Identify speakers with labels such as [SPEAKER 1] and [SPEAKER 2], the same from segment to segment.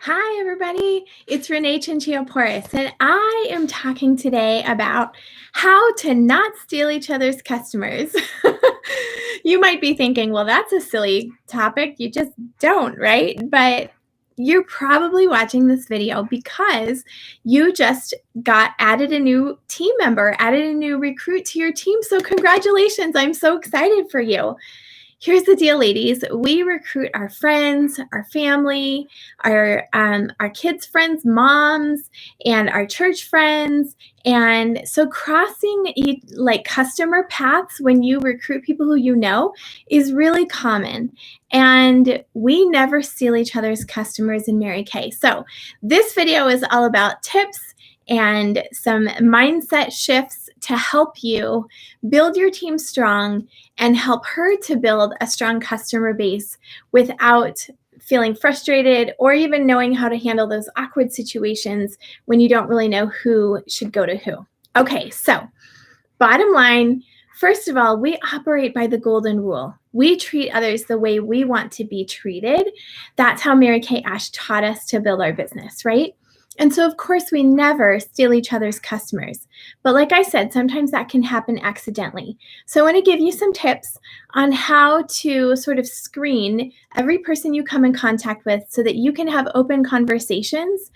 [SPEAKER 1] Hi, everybody. It's Renee Chinchilla-Porras, and I am talking today about how to not steal each other's customers. You might be thinking, well, that's a silly topic. You just don't, right? But you're probably watching this video because you just got added a new team member, added a new recruit to your team. So congratulations. I'm so excited for you. Here's the deal, ladies. We recruit our friends, our family, our kids' friends' moms, and our church friends. And so crossing like customer paths when you recruit people who you know is really common. And we never steal each other's customers in Mary Kay. So this video is all about tips and some mindset shifts to help you build your team strong and help her to build a strong customer base without feeling frustrated or even knowing how to handle those awkward situations when you don't really know who should go to who. Okay, so bottom line, first of all, we operate by the golden rule. We treat others the way we want to be treated. That's how Mary Kay Ash taught us to build our business, right? And so, of course, we never steal each other's customers. But like I said, sometimes that can happen accidentally. So I want to give you some tips on how to sort of screen every person you come in contact with so that you can have open conversations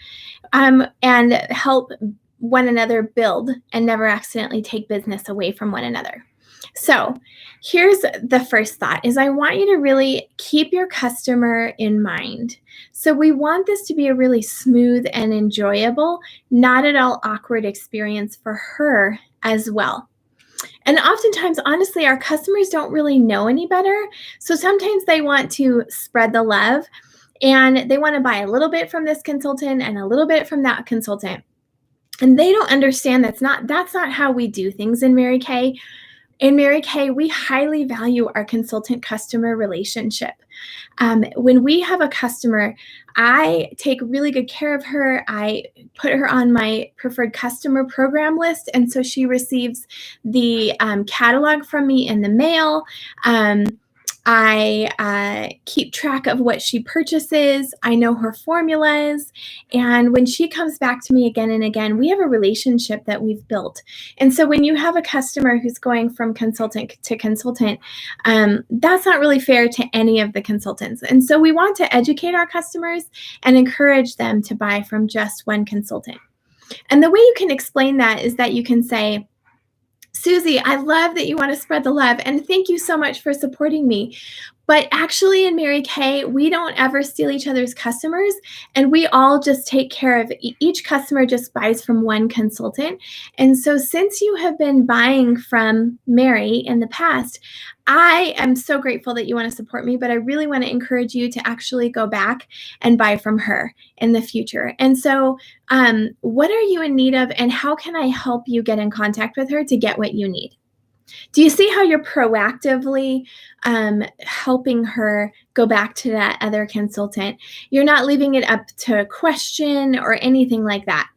[SPEAKER 1] and help one another build and never accidentally take business away from one another. So here's the first thought is I want you to really keep your customer in mind. So we want this to be a really smooth and enjoyable, not at all awkward experience for her as well. And oftentimes, honestly, our customers don't really know any better. So sometimes they want to spread the love and they want to buy a little bit from this consultant and a little bit from that consultant. And they don't understand that's not how we do things in Mary Kay. In Mary Kay, we highly value our consultant-customer relationship. When we have a customer, I take really good care of her. I put her on my preferred customer program list, and so she receives the catalog from me in the mail. I keep track of what she purchases. I know her formulas. And when she comes back to me again and again, we have a relationship that we've built. And so when you have a customer who's going from consultant to consultant, that's not really fair to any of the consultants. And so we want to educate our customers and encourage them to buy from just one consultant. And the way you can explain that is that you can say, Susie, I love that you want to spread the love, and thank you so much for supporting me. But actually in Mary Kay, we don't ever steal each other's customers, and we all just take care of each customer just buys from one consultant. And so since you have been buying from Mary in the past, I am so grateful that you want to support me, but I really want to encourage you to actually go back and buy from her in the future. And so what are you in need of, and how can I help you get in contact with her to get what you need? Do you see how you're proactively helping her go back to that other consultant? You're not leaving it up to question or anything like that.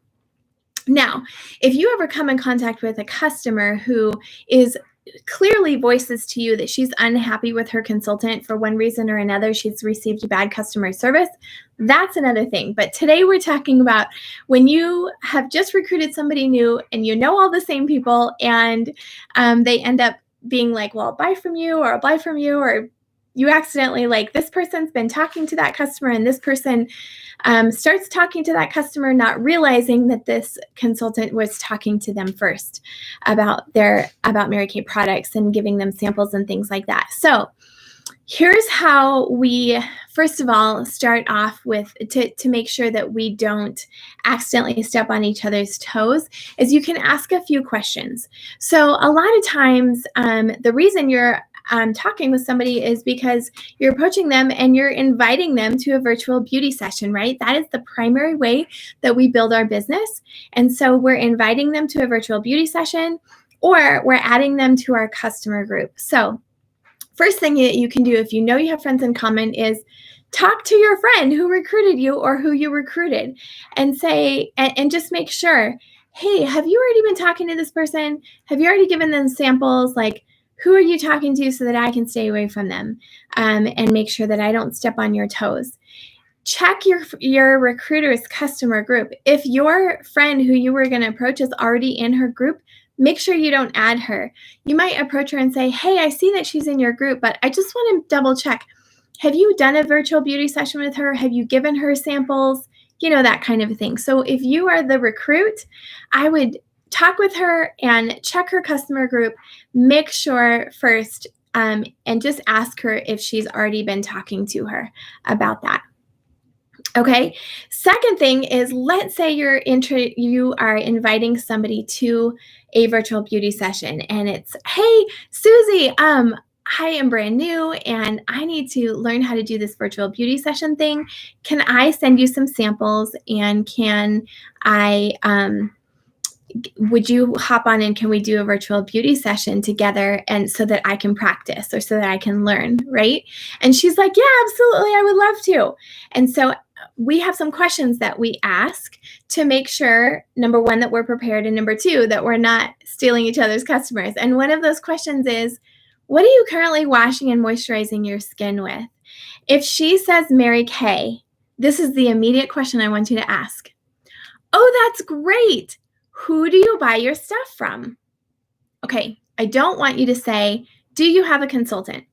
[SPEAKER 1] Now, if you ever come in contact with a customer who is clearly voices to you that she's unhappy with her consultant for one reason or another, she's received bad customer service, that's another thing. But today we're talking about when you have just recruited somebody new and you know all the same people and they end up being like, well, I'll buy from you, or I'll buy from you, or you accidentally, like, this person's been talking to that customer and this person starts talking to that customer, not realizing that this consultant was talking to them first about Mary Kay products and giving them samples and things like that. So here's how we, first of all, start off with to make sure that we don't accidentally step on each other's toes, is you can ask a few questions. So a lot of times, the reason you're talking with somebody is because you're approaching them and you're inviting them to a virtual beauty session, right? That is the primary way that we build our business. And so we're inviting them to a virtual beauty session, or we're adding them to our customer group. So first thing that you can do if you know you have friends in common is talk to your friend who recruited you or who you recruited and say, and just make sure, hey, have you already been talking to this person? Have you already given them samples? Like, who are you talking to so that I can stay away from them and make sure that I don't step on your toes? check your recruiter's customer group. If your friend who you were going to approach is already in her group, make sure you don't add her. You might approach her and say, hey, I see that she's in your group, but I just want to double check. Have you done a virtual beauty session with her? Have you given her samples? You know, that kind of thing. So if you are the recruit, I would talk with her and check her customer group. Make sure first and just ask her if she's already been talking to her about that. Okay. Second thing is, let's say you are inviting somebody to a virtual beauty session, and it's, hey, Susie, I am brand new and I need to learn how to do this virtual beauty session thing. Can I send you some samples, and would you hop on and can we do a virtual beauty session together, and so that I can practice or so that I can learn, right? And she's like, yeah, absolutely, I would love to. And so we have some questions that we ask to make sure, number one, that we're prepared, and number two, that we're not stealing each other's customers. And one of those questions is, what are you currently washing and moisturizing your skin with? If she says Mary Kay, this is the immediate question I want you to ask. Oh, that's great. Who do you buy your stuff from? Okay, I don't want you to say, do you have a consultant?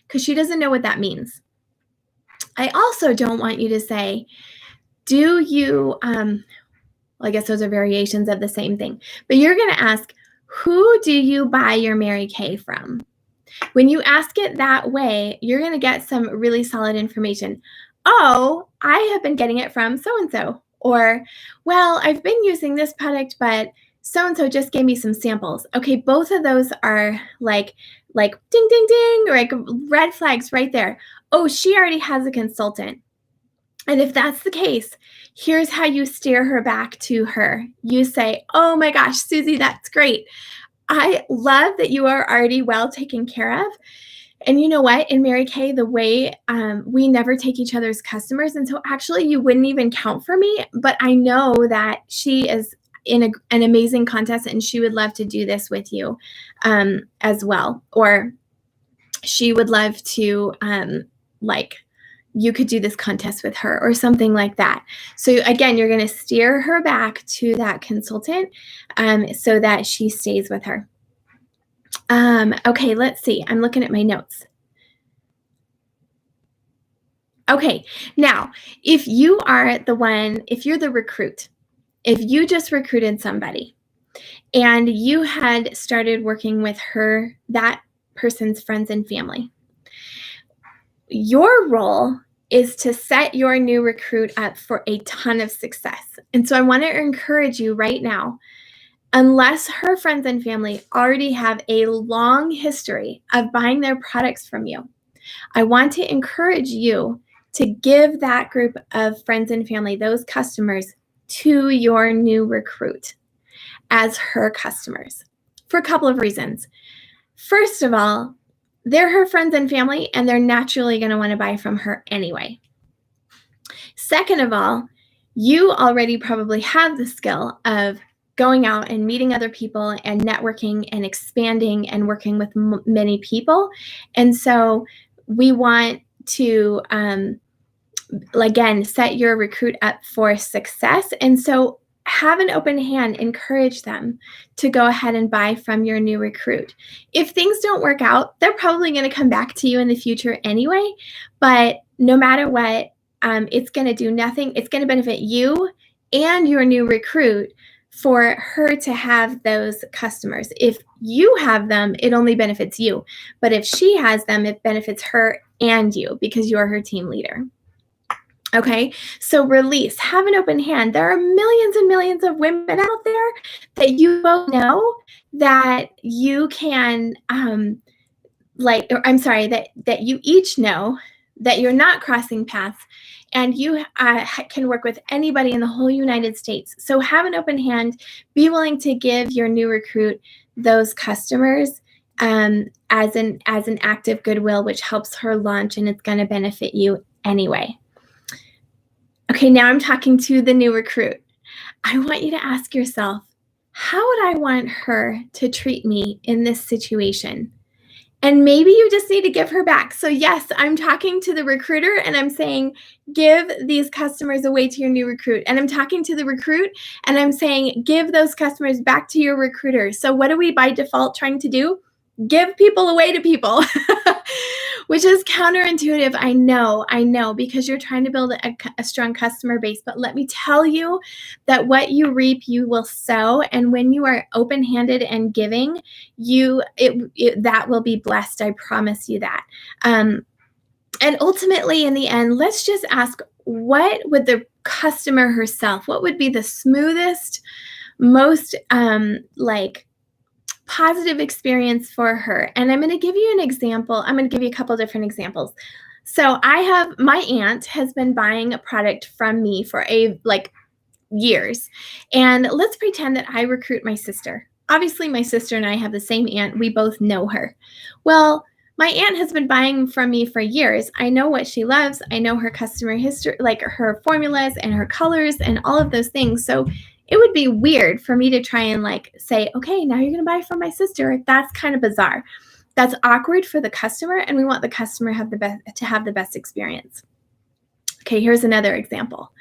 [SPEAKER 1] Because she doesn't know what that means. I also don't want you to say, do you, well, I guess those are variations of the same thing, but you're going to ask, who do you buy your Mary Kay from? When you ask it that way, you're going to get some really solid information. Oh, I have been getting it from so-and-so. Or, well, I've been using this product, but so-and-so just gave me some samples. Okay, both of those are like ding, ding, ding, like red flags right there. Oh, she already has a consultant. And if that's the case, here's how you steer her back to her. You say, oh my gosh, Susie, that's great. I love that you are already well taken care of. And you know what? In Mary Kay, the way we never take each other's customers. And so actually you wouldn't even count for me, but I know that she is in an amazing contest and she would love to do this with you as well. Or she would love to, you could do this contest with her or something like that. So again, you're going to steer her back to that consultant so that she stays with her. Okay, let's see. I'm looking at my notes. Okay, now, if you're the recruit, if you just recruited somebody and you had started working with that person's friends and family, your role is to set your new recruit up for a ton of success. And so I want to encourage you right now, unless her friends and family already have a long history of buying their products from you, I want to encourage you to give that group of friends and family, those customers, to your new recruit as her customers for a couple of reasons. First of all, they're her friends and family, and they're naturally going to want to buy from her anyway. Second of all, you already probably have the skill of going out and meeting other people and networking and expanding and working with many people. And so we want to, again, set your recruit up for success. And so have an open hand, encourage them to go ahead and buy from your new recruit. If things don't work out, they're probably going to come back to you in the future anyway. But no matter what, it's going to do nothing. It's going to benefit you and your new recruit for her to have those customers. If you have them, it only benefits you. But if she has them, it benefits her and you because you're her team leader. Okay, so release, have an open hand. There are millions and millions of women out there that you both know that you can, that you each know that you're not crossing paths, and you can work with anybody in the whole United States. So have an open hand, be willing to give your new recruit those customers as an act of goodwill, which helps her launch, and it's going to benefit you anyway. Okay, now I'm talking to the new recruit. I want you to ask yourself, how would I want her to treat me in this situation? And maybe you just need to give her back. So yes, I'm talking to the recruiter and I'm saying, give these customers away to your new recruit. And I'm talking to the recruit and I'm saying, give those customers back to your recruiter. So what are we by default trying to do? Give people away to people, which is counterintuitive. I know, because you're trying to build a strong customer base. But let me tell you that what you reap, you will sow. And when you are open-handed and giving, that will be blessed. I promise you that. And ultimately, in the end, let's just ask, what would the customer herself, what would be the smoothest, most positive experience for her? And I'm going to give you an example. I'm going to give you a couple different examples. So my aunt has been buying a product from me for years. And let's pretend that I recruit my sister. Obviously, my sister and I have the same aunt. We both know her. Well, my aunt has been buying from me for years. I know what she loves. I know her customer history, like her formulas and her colors and all of those things. So it would be weird for me to try and say, okay, now you're going to buy from my sister. That's kind of bizarre. That's awkward for the customer, and we want the customer to have the best experience. Okay, here's another example.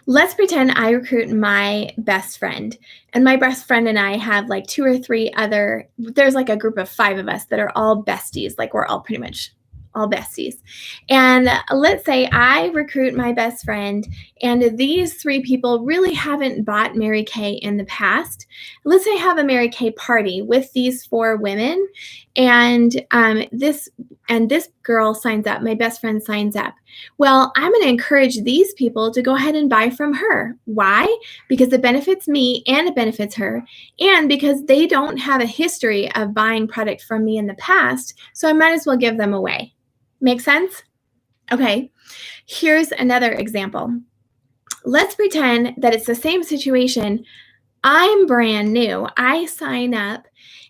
[SPEAKER 1] Let's pretend I recruit my best friend, and my best friend and I have 2 or 3 other, there's a group of 5 of us that are all besties. We're all pretty much all besties. And let's say I recruit my best friend, and these 3 people really haven't bought Mary Kay in the past. Let's say I have a Mary Kay party with these 4 women, and this girl signs up, my best friend signs up. Well, I'm going to encourage these people to go ahead and buy from her. Why? Because it benefits me and it benefits her, and because they don't have a history of buying product from me in the past, so I might as well give them away. Make sense? Okay, here's another example. Let's pretend that it's the same situation. I'm brand new. I sign up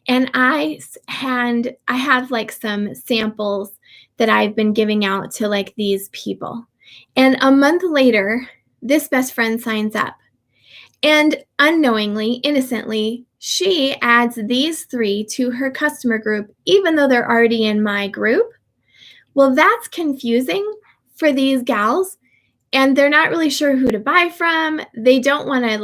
[SPEAKER 1] and I have some samples that I've been giving out to these people. And a month later, this best friend signs up. And unknowingly, innocently, she adds these 3 to her customer group, even though they're already in my group. Well, that's confusing for these gals, and they're not really sure who to buy from. They don't want to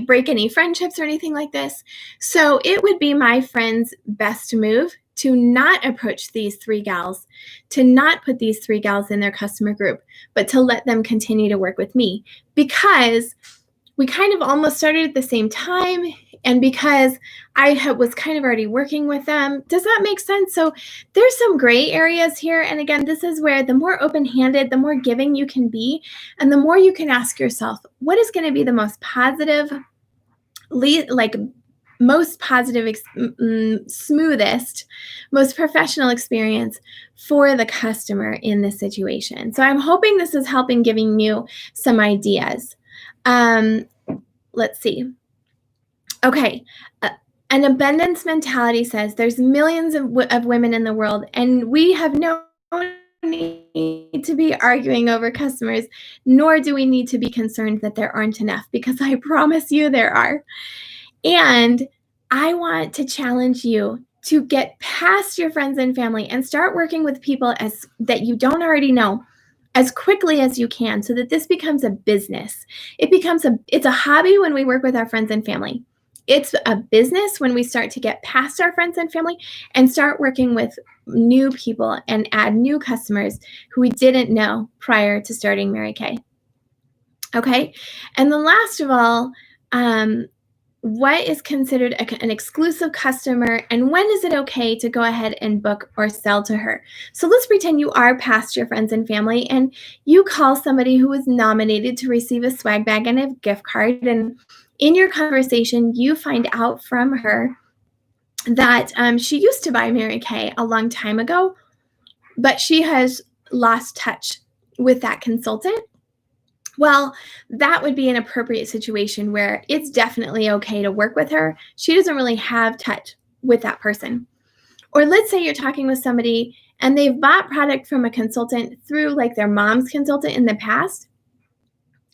[SPEAKER 1] break any friendships or anything like this. So it would be my friend's best move to not approach these 3 gals, to not put these 3 gals in their customer group, but to let them continue to work with me, because we kind of almost started at the same time, and because I was kind of already working with them. Does that make sense? So there's some gray areas here. And again, this is where the more open-handed, the more giving you can be, and the more you can ask yourself, what is going to be the most positive, smoothest, most professional experience for the customer in this situation? So I'm hoping this is helping, giving you some ideas. Let's see. Okay. An abundance mentality says there's millions of women in the world, and we have no need to be arguing over customers, nor do we need to be concerned that there aren't enough, because I promise you there are. And I want to challenge you to get past your friends and family and start working with people that you don't already know as quickly as you can, so that this becomes a business. It's a hobby when we work with our friends and family. It's a business when we start to get past our friends and family and start working with new people and add new customers who we didn't know prior to starting Mary Kay. Okay, and then last of all, what is considered an exclusive customer, and when is it okay to go ahead and book or sell to her? So let's pretend you are past your friends and family, and you call somebody who was nominated to receive a swag bag and a gift card, and in your conversation, you find out from her that she used to buy Mary Kay a long time ago, but she has lost touch with that consultant. Well, that would be an appropriate situation where it's definitely okay to work with her. She doesn't really have touch with that person. Or let's say you're talking with somebody and they've bought product from a consultant through their mom's consultant in the past,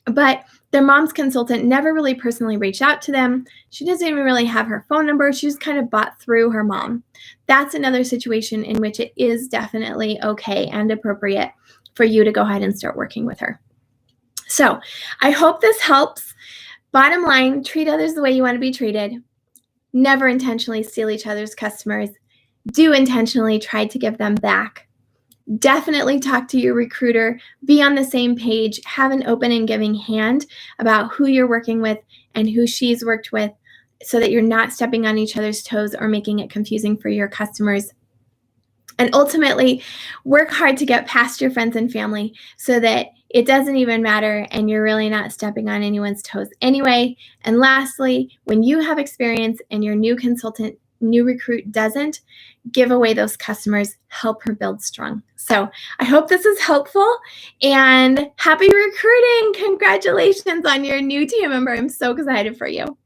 [SPEAKER 1] but their mom's consultant never really personally reached out to them. She doesn't even really have her phone number. She just kind of bought through her mom. That's another situation in which it is definitely okay and appropriate for you to go ahead and start working with her. So I hope this helps. Bottom line, treat others the way you want to be treated. Never intentionally steal each other's customers. Do intentionally try to give them back. Definitely talk to your recruiter, be on the same page, have an open and giving hand about who you're working with and who she's worked with so that you're not stepping on each other's toes or making it confusing for your customers. And ultimately, work hard to get past your friends and family so that it doesn't even matter and you're really not stepping on anyone's toes anyway. And lastly, when you have experience and your new consultant, new recruit doesn't, give away those customers, help her build strong. So I hope this is helpful and happy recruiting. Congratulations on your new team member. I'm so excited for you.